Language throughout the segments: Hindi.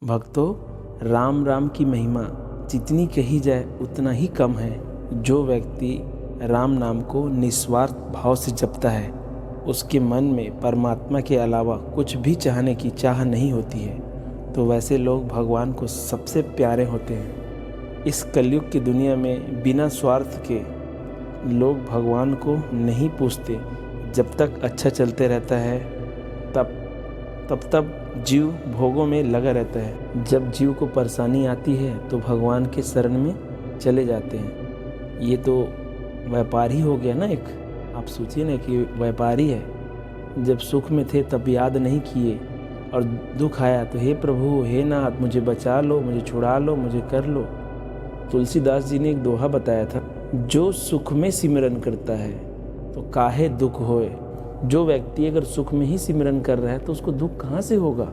भक्तों, राम राम की महिमा जितनी कही जाए उतना ही कम है। जो व्यक्ति राम नाम को निस्वार्थ भाव से जपता है, उसके मन में परमात्मा के अलावा कुछ भी चाहने की चाह नहीं होती है, तो वैसे लोग भगवान को सबसे प्यारे होते हैं। इस कलयुग की दुनिया में बिना स्वार्थ के लोग भगवान को नहीं पूछते। जब तक अच्छा चलते रहता है तब जीव भोगों में लगा रहता है। जब जीव को परेशानी आती है तो भगवान के शरण में चले जाते हैं। ये तो व्यापारी हो गया ना एक। आप सोचिए ना कि व्यापारी है, जब सुख में थे तब याद नहीं किए और दुख आया तो हे प्रभु, हे नाथ, मुझे बचा लो, मुझे छुड़ा लो, मुझे कर लो। तुलसीदास जी ने एक दोहा बताया था, जो सुख में सिमरन करता है तो काहे दुख होए। जो व्यक्ति अगर सुख में ही सिमरन कर रहा है तो उसको दुख कहाँ से होगा।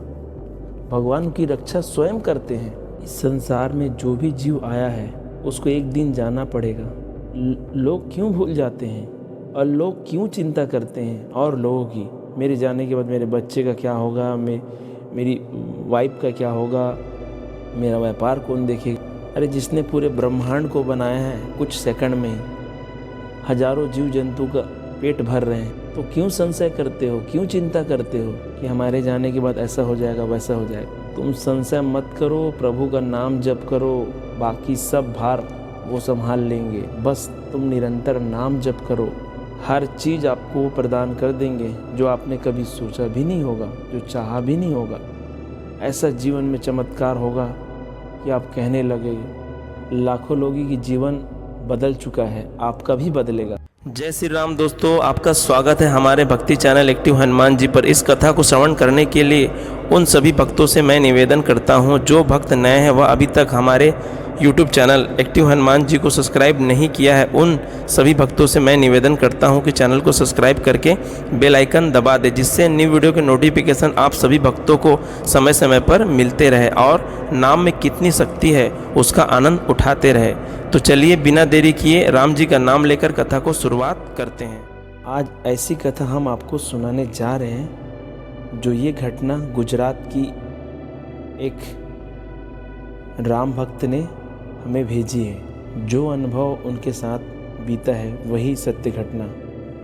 भगवान की रक्षा स्वयं करते हैं। इस संसार में जो भी जीव आया है उसको एक दिन जाना पड़ेगा। लोग क्यों भूल जाते हैं और लोग क्यों चिंता करते हैं और लोगों की, मेरे जाने के बाद मेरे बच्चे का क्या होगा, मेरी वाइफ का क्या होगा, मेरा व्यापार कौन देखेगा। अरे जिसने पूरे ब्रह्मांड को बनाया है कुछ सेकंड में ही, हजारों जीव जंतु का पेट भर रहे हैं, तो क्यों संशय करते हो, क्यों चिंता करते हो कि हमारे जाने के बाद ऐसा हो जाएगा, वैसा हो जाएगा। तुम संशय मत करो, प्रभु का नाम जप करो, बाकी सब भार वो संभाल लेंगे। बस तुम निरंतर नाम जप करो, हर चीज़ आपको वो प्रदान कर देंगे जो आपने कभी सोचा भी नहीं होगा, जो चाहा भी नहीं होगा। ऐसा जीवन में चमत्कार होगा कि आप कहने लगे लाखों लोगों की जीवन बदल चुका है, आपका भी बदलेगा। जय श्री राम दोस्तों, आपका स्वागत है हमारे भक्ति चैनल एक्टिव हनुमान जी पर। इस कथा को श्रवण करने के लिए उन सभी भक्तों से मैं निवेदन करता हूं, जो भक्त नए हैं वह अभी तक हमारे YouTube channel active Hanuman ji को सब्सक्राइब नहीं किया है, उन सभी भक्तों से मैं निवेदन करता हूं कि चैनल को सब्सक्राइब करके बेल आइकन दबा दें, जिससे न्यू वीडियो के नोटिफिकेशन आप सभी भक्तों को समय समय पर मिलते रहे और नाम में कितनी शक्ति है उसका आनंद उठाते रहे। तो चलिए बिना देरी किए राम जी का नाम लेकर कथा को शुरुआत करते हैं। आज ऐसी कथा हम आपको सुनाने जा रहे हैं जो ये घटना गुजरात की एक राम भक्त ने हमें भेजी है। जो अनुभव उनके साथ बीता है वही सत्य घटना।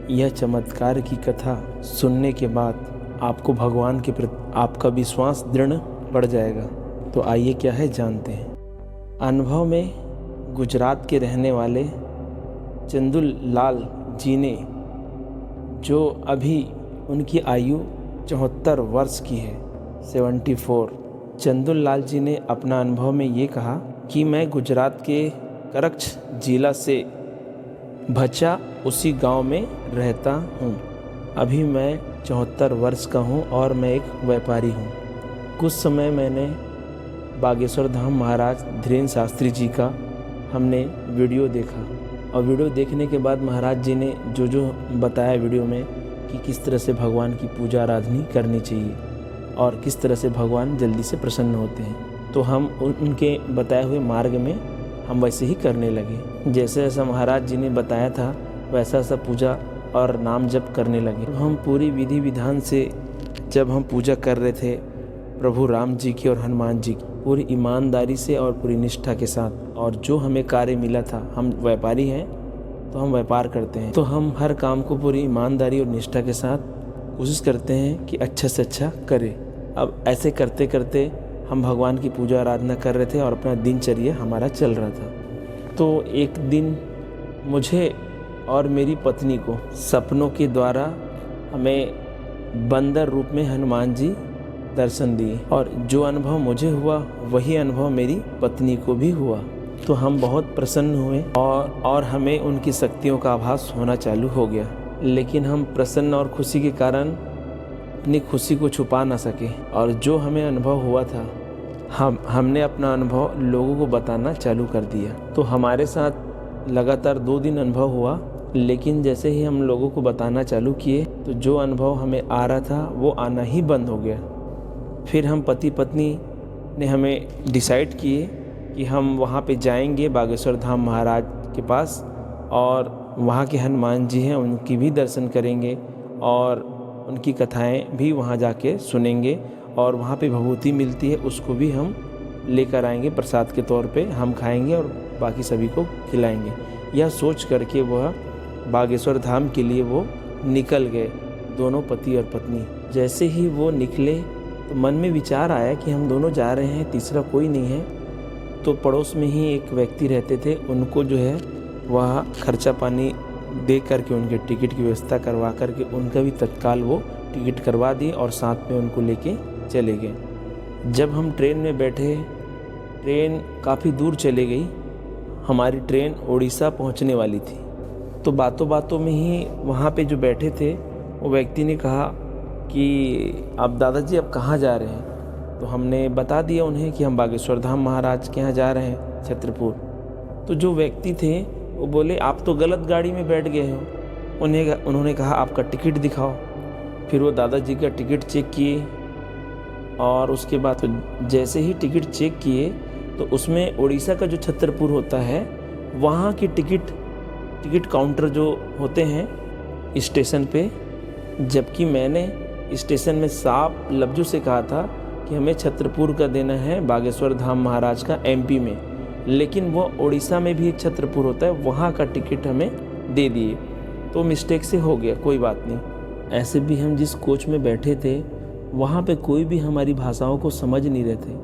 यह चमत्कार की कथा सुनने के बाद आपको भगवान के प्रति आपका विश्वास दृढ़ बढ़ जाएगा। तो आइए क्या है जानते हैं। अनुभव में गुजरात के रहने वाले चंदुलाल जी ने, जो अभी उनकी आयु 74 वर्ष की है, 74। चंदुलाल जी ने अपना अनुभव में ये कहा कि मैं गुजरात के कच्छ जिला से भचा उसी गांव में रहता हूं। अभी मैं 74 वर्ष का हूं और मैं एक व्यापारी हूं। कुछ समय मैंने बागेश्वर धाम महाराज धीरेन्द्र शास्त्री जी का हमने वीडियो देखा और वीडियो देखने के बाद महाराज जी ने जो जो बताया वीडियो में कि किस तरह से भगवान की पूजा आराधना करनी चाहिए और किस तरह से भगवान जल्दी से प्रसन्न होते हैं, तो हम उनके बताए हुए मार्ग में हम वैसे ही करने लगे। जैसे जैसा महाराज जी ने बताया था वैसा वैसा पूजा और नाम जप करने लगे। तो हम पूरी विधि विधान से जब हम पूजा कर रहे थे प्रभु राम जी की और हनुमान जी की, पूरी ईमानदारी से और पूरी निष्ठा के साथ, और जो हमें कार्य मिला था, हम व्यापारी हैं तो हम व्यापार करते हैं, तो हम हर काम को पूरी ईमानदारी और निष्ठा के साथ कोशिश करते हैं कि अच्छा से अच्छा करें। अब ऐसे करते करते हम भगवान की पूजा आराधना कर रहे थे और अपना दिनचर्या हमारा चल रहा था। तो एक दिन मुझे और मेरी पत्नी को सपनों के द्वारा हमें बंदर रूप में हनुमान जी दर्शन दिए, और जो अनुभव मुझे हुआ वही अनुभव मेरी पत्नी को भी हुआ। तो हम बहुत प्रसन्न हुए और हमें उनकी शक्तियों का आभास होना चालू हो गया। लेकिन हम प्रसन्न और खुशी के कारण अपनी खुशी को छुपा ना सके, और जो हमें अनुभव हुआ था हमने अपना अनुभव लोगों को बताना चालू कर दिया। तो हमारे साथ लगातार 2 दिन अनुभव हुआ, लेकिन जैसे ही हम लोगों को बताना चालू किए तो जो अनुभव हमें आ रहा था वो आना ही बंद हो गया। फिर हम पति पत्नी ने हमें डिसाइड किए कि हम वहाँ पे जाएंगे बागेश्वर धाम महाराज के पास, और वहाँ के हनुमान जी हैं उनकी भी दर्शन करेंगे और उनकी कथाएं भी वहाँ जाके सुनेंगे और वहाँ पे भभूति मिलती है, उसको भी हम लेकर आएंगे प्रसाद के तौर पे, हम खाएंगे और बाकी सभी को खिलाएंगे। यह सोच करके वह बागेश्वर धाम के लिए वो निकल गए, दोनों पति और पत्नी। जैसे ही वो निकले तो मन में विचार आया कि हम दोनों जा रहे हैं, तीसरा कोई नहीं है। तो पड़ोस में ही एक व्यक्ति रहते थे, उनको जो है वह खर्चा पानी दे करके उनके टिकट की व्यवस्था करवा करके उनका भी तत्काल वो टिकट करवा दिए और साथ में उनको लेके चले गए। जब हम ट्रेन में बैठे, ट्रेन काफ़ी दूर चले गई, हमारी ट्रेन उड़ीसा पहुंचने वाली थी। तो बातों बातों में ही वहाँ पे जो बैठे थे वो व्यक्ति ने कहा कि आप दादाजी अब कहाँ जा रहे हैं? तो हमने बता दिया उन्हें कि हम बागेश्वर धाम महाराज के यहाँ जा रहे हैं, छत्रपुर। तो जो व्यक्ति थे वो बोले आप तो गलत गाड़ी में बैठ गए हो। उन्होंने कहा आपका टिकट दिखाओ। फिर वो दादाजी का टिकट चेक किए और उसके बाद तो जैसे ही टिकट चेक किए तो उसमें उड़ीसा का जो छत्रपुर होता है वहाँ की टिकट काउंटर जो होते हैं स्टेशन पे, जबकि मैंने स्टेशन में साफ लफ्ज़ों से कहा था कि हमें छत्रपुर का देना है बागेश्वर धाम महाराज का एमपी में, लेकिन वो उड़ीसा में भी एक छत्रपुर होता है, वहाँ का टिकट हमें दे दिए। तो मिस्टेक से हो गया, कोई बात नहीं। ऐसे भी हम जिस कोच में बैठे थे वहाँ पे कोई भी हमारी भाषाओं को समझ नहीं रहे थे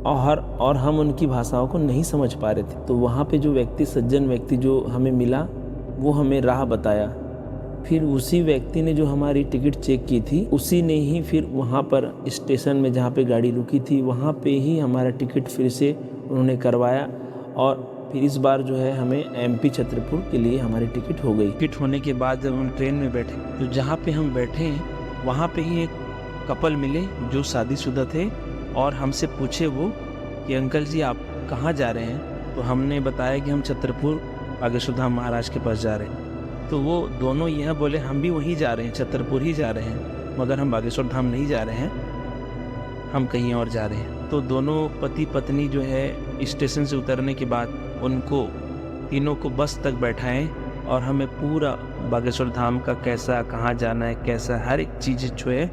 और हम उनकी भाषाओं को नहीं समझ पा रहे थे। तो वहाँ पे जो व्यक्ति, सज्जन व्यक्ति जो हमें मिला, वो हमें राह बताया। फिर उसी व्यक्ति ने जो हमारी टिकट चेक की थी, उसी ने ही फिर वहाँ पर स्टेशन में जहाँ पे गाड़ी रुकी थी वहाँ पे ही हमारा टिकट फिर से उन्होंने करवाया और फिर इस बार जो है हमें एमपी छत्रपुर के लिए हमारी टिकट हो गई। टिकट होने के बाद जब हम ट्रेन में बैठे तो जहाँ पे हम बैठे वहाँ पे ही एक कपल मिले जो शादीशुदा थे और हमसे पूछे वो कि अंकल जी आप कहाँ जा रहे हैं? तो हमने बताया कि हम छत्रपुर बागेश्वर धाम महाराज के पास जा रहे हैं। तो वो दोनों यह बोले हम भी वहीं जा रहे हैं, छत्रपुर ही जा रहे हैं, मगर हम बागेश्वर धाम नहीं जा रहे हैं, हम कहीं और जा रहे हैं। तो दोनों पति पत्नी जो है स्टेशन से उतरने के बाद उनको तीनों को बस तक बैठाएं और हमें पूरा बागेश्वर धाम का कैसा, कहाँ जाना है, कैसा, हर एक चीज़ जो है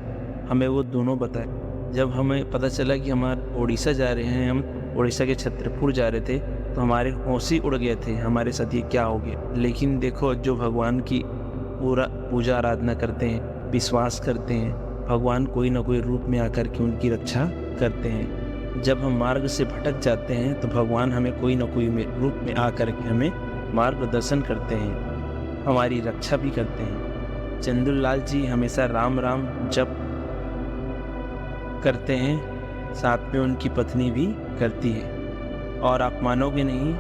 हमें वो दोनों बताए। जब हमें पता चला कि हम उड़ीसा जा रहे हैं, हम उड़ीसा के छत्रपुर जा रहे थे, तो हमारे होश ही उड़ गए थे, हमारे साथ ये क्या हो गया। लेकिन देखो, जो भगवान की पूरा पूजा आराधना करते हैं, विश्वास करते हैं, भगवान कोई ना कोई रूप में आकर के उनकी रक्षा करते हैं। जब हम मार्ग से भटक जाते हैं तो भगवान हमें कोई ना कोई रूप में आकर के हमें मार्गदर्शन करते हैं, हमारी रक्षा भी करते हैं। चंदूलाल जी हमेशा राम राम जप करते हैं, साथ में उनकी पत्नी भी करती है। और आप मानोगे नहीं,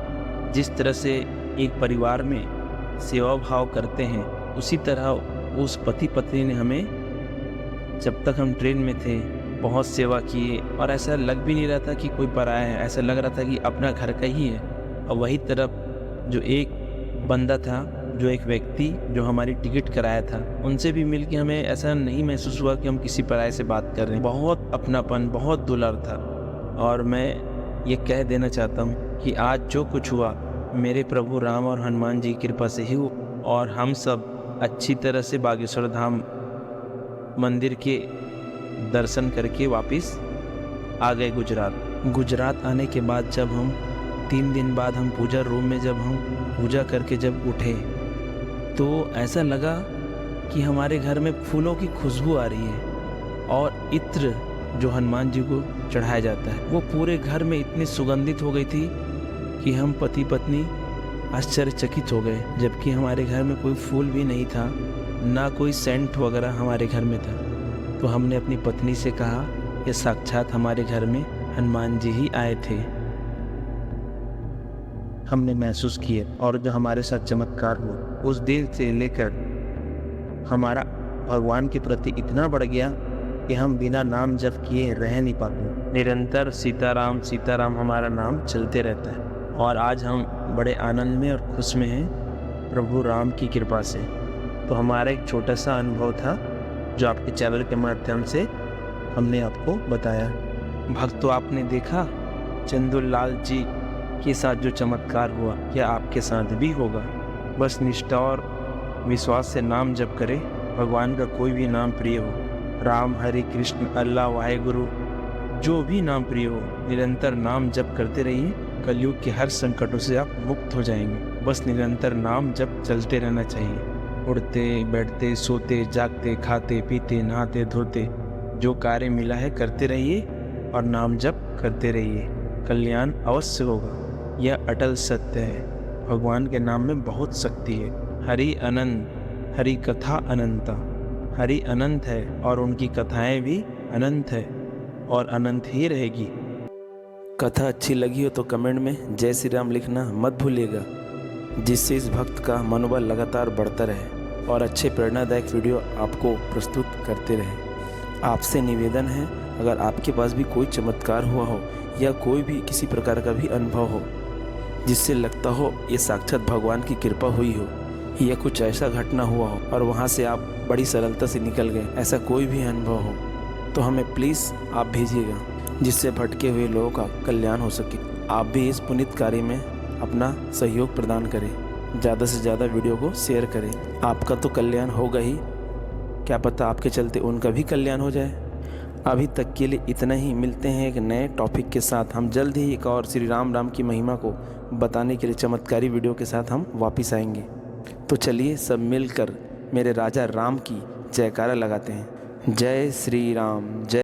जिस तरह से एक परिवार में सेवा भाव करते हैं, उसी तरह उस पति पत्नी ने हमें, जब तक हम ट्रेन में थे, बहुत सेवा किए और ऐसा लग भी नहीं रहा था कि कोई पराया है, ऐसा लग रहा था कि अपना घर का ही है। और वही तरफ जो एक बंदा था, जो एक व्यक्ति जो हमारी टिकट कराया था, उनसे भी मिल के हमें ऐसा नहीं महसूस हुआ कि हम किसी पराये से बात कर रहे हैं। बहुत अपनापन, बहुत दुलार था। और मैं ये कह देना चाहता हूँ कि आज जो कुछ हुआ मेरे प्रभु राम और हनुमान जी की कृपा से ही हुआ। और हम सब अच्छी तरह से बागेश्वर धाम मंदिर के दर्शन करके वापस आ गए गुजरात आने के बाद जब हम 3 दिन बाद हम पूजा रूम में जब हम पूजा करके जब उठे तो ऐसा लगा कि हमारे घर में फूलों की खुशबू आ रही है और इत्र जो हनुमान जी को चढ़ाया जाता है वो पूरे घर में इतनी सुगंधित हो गई थी कि हम पति पत्नी आश्चर्यचकित हो गए। जबकि हमारे घर में कोई फूल भी नहीं था, ना कोई सेंट वगैरह हमारे घर में था। तो हमने अपनी पत्नी से कहा कि साक्षात हमारे घर में हनुमान जी ही आए थे, हमने महसूस किए। और जो हमारे साथ चमत्कार हुआ, उस दिन से लेकर हमारा भगवान के प्रति इतना बढ़ गया कि हम बिना नाम जप किए रह नहीं पाते। निरंतर सीताराम सीताराम हमारा नाम चलते रहता है। और आज हम बड़े आनंद में और खुश में हैं प्रभु राम की कृपा से। तो हमारा एक छोटा सा अनुभव था जो आपके चैनल के माध्यम से हमने आपको बताया। भक्तों, आपने देखा चंदूलाल जी के साथ जो चमत्कार हुआ, क्या आपके साथ भी होगा? बस निष्ठा और विश्वास से नाम जप करें, भगवान का कोई भी नाम प्रिय हो। राम, हरे कृष्ण, अल्लाह, वाहेगुरु, जो भी नाम प्रिय हो, निरंतर नाम जप करते रहिए। कलयुग के हर संकटों से आप मुक्त हो जाएंगे। बस निरंतर नाम जप चलते रहना चाहिए। उठते बैठते, सोते जागते, खाते पीते, नहाते धोते, जो कार्य मिला है करते रहिए और नाम जप करते रहिए। कल्याण अवश्य होगा, यह अटल सत्य है। भगवान के नाम में बहुत शक्ति है। हरि अनंत, हरि कथा अनंता। हरि अनंत है और उनकी कथाएं भी अनंत है और अनंत ही रहेगी। कथा अच्छी लगी हो तो कमेंट में जय श्री राम लिखना मत भूलिएगा, जिससे इस भक्त का मनोबल लगातार बढ़ता रहे और अच्छे प्रेरणादायक वीडियो आपको प्रस्तुत करते रहे। आपसे निवेदन है, अगर आपके पास भी कोई चमत्कार हुआ हो या कोई भी किसी प्रकार का भी अनुभव हो जिससे लगता हो ये साक्षात भगवान की कृपा हुई हो, या कुछ ऐसा घटना हुआ हो और वहाँ से आप बड़ी सरलता से निकल गए, ऐसा कोई भी अनुभव हो तो हमें प्लीज़ आप भेजिएगा, जिससे भटके हुए लोगों का कल्याण हो सके। आप भी इस पुनीत कार्य में अपना सहयोग प्रदान करें, ज़्यादा से ज़्यादा वीडियो को शेयर करें। आपका तो कल्याण होगा ही, क्या पता आपके चलते उनका भी कल्याण हो जाए। अभी तक के लिए इतना ही। मिलते हैं एक नए टॉपिक के साथ। हम जल्द ही एक और श्री राम की महिमा को बताने के लिए चमत्कारी वीडियो के साथ हम वापस आएंगे। तो चलिए सब मिलकर मेरे राजा राम की जयकारा लगाते हैं। जय श्री राम, जय